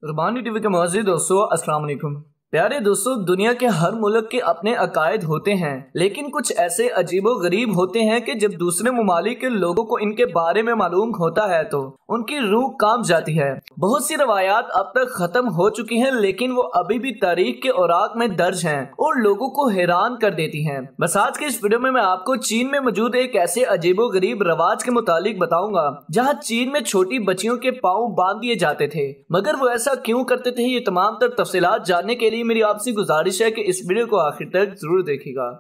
रुबानी TV के मौजूद दोस्तों अस्सलाम वालेकुम। प्यारे दोस्तों, दुनिया के हर मुल्क के अपने अकायद होते हैं, लेकिन कुछ ऐसे अजीबो गरीब होते हैं कि जब दूसरे ममालिक के लोगों को इनके बारे में मालूम होता है तो उनकी रूह कांप जाती है। बहुत सी रवायात अब तक खत्म हो चुकी हैं, लेकिन वो अभी भी तारीख के औराक में दर्ज हैं और लोगों को हैरान कर देती हैं। बस आज के इस वीडियो में मैं आपको चीन में मौजूद एक ऐसे अजीबो गरीब रवाज के मुतालिक बताऊंगा जहाँ चीन में छोटी बच्चियों के पाँव बांध दिए जाते थे। मगर वो ऐसा क्यों करते थे, ये तमाम तर तफसीलात जानने के लिए मेरी आपसे गुजारिश है कि इस वीडियो को आखिर तक जरूर देखिएगा।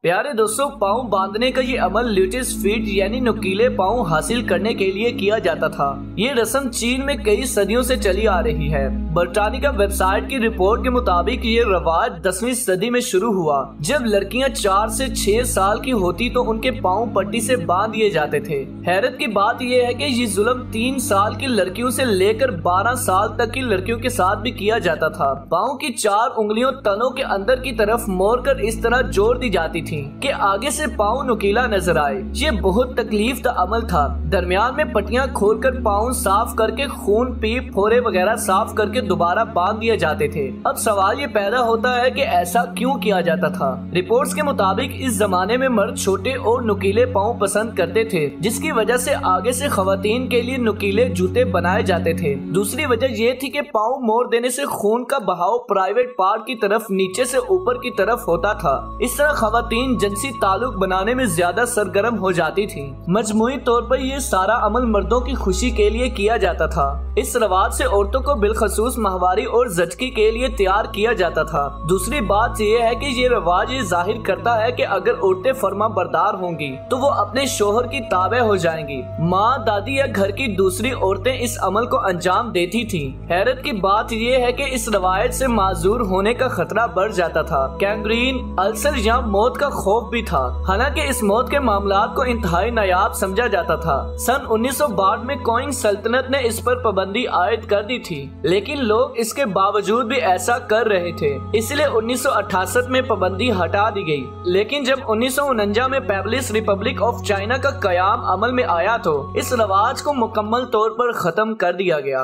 प्यारे दोस्तों, पाँव बांधने का ये अमल लोटस फीट यानी नुकीले पाँव हासिल करने के लिए किया जाता था। ये रस्म चीन में कई सदियों से चली आ रही है। ब्रिटानिका वेबसाइट की रिपोर्ट के मुताबिक ये रवाज 10वीं सदी में शुरू हुआ, जब लड़कियां 4 से 6 साल की होती तो उनके पाँव पट्टी से बांध दिए जाते थे। हैरत की बात यह है कि ये जुल्म 3 साल की लड़कियों से लेकर 12 साल तक की लड़कियों के साथ भी किया जाता था। पाँव की 4 उंगलियों तनों के अंदर की तरफ मोड़कर इस तरह जोड़ दी जाती थी कि आगे से पाँव नुकीला नजर आए। ये बहुत तकलीफ दा अमल था। दरमियान में पट्टियां खोलकर पाँव साफ करके खून पीप फोरे वगैरह साफ करके दोबारा बांध दिए जाते थे। अब सवाल ये पैदा होता है कि ऐसा क्यों किया जाता था। रिपोर्ट्स के मुताबिक इस जमाने में मर्द छोटे और नुकीले पाँव पसंद करते थे, जिसकी वजह से आगे से खवातीन के लिए नुकीले जूते बनाए जाते थे। दूसरी वजह ये थी कि पाँव मोड़ देने से खून का बहाव प्राइवेट पार्ट की तरफ नीचे से ऊपर की तरफ होता था। इस तरह खवातीन जिनसी ताल्लुक बनाने में ज्यादा सरगर्म हो जाती थी। मजमूई तौर पर यह सारा अमल मर्दों की खुशी के लिए किया जाता था। इस रवाज से औरतों को बिलखसूस माहवारी और जचकी के लिए तैयार किया जाता था। दूसरी बात यह है कि ये रवाज ये जाहिर करता है कि अगर औरतें फर्मा बरदार होंगी तो वो अपने शोहर की ताबे हो जाएंगी। माँ, दादी या घर की दूसरी औरतें इस अमल को अंजाम देती थी। हैरत की बात यह है कि इस रवायत से माजूर होने का खतरा बढ़ जाता था। गैंग्रीन, अल्सर या मौत का खौफ भी था। हालांकि इस मौत के मामलात को इंतहाई नायाब समझा जाता था। सन 1962 में क्वांग सल्तनत ने इस पर पाबंदी आयद कर दी थी, लेकिन लोग इसके बावजूद भी ऐसा कर रहे थे, इसलिए 1968 में पाबंदी हटा दी गई। लेकिन जब 1949 में पीपल्स रिपब्लिक ऑफ चाइना का कयाम अमल में आया तो इस रवाज को मुकम्मल तौर पर खत्म कर दिया गया।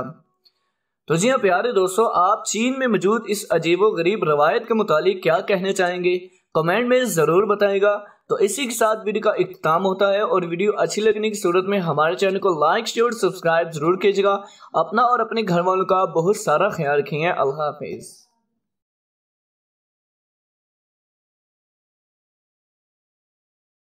तो जी हाँ प्यारे दोस्तों, आप चीन में मौजूद इस अजीबो गरीब रवायत के मुतालिक क्या कहना चाहेंगे, कमेंट में जरूर बताएगा। तो इसी के साथ वीडियो का इख्तिताम होता है, और वीडियो अच्छी लगने की सूरत में हमारे चैनल को लाइक शेयर सब्सक्राइब जरूर कीजिएगा। अपना और अपने घर वालों का बहुत सारा ख्याल रखिए। अल्लाह हाफिज।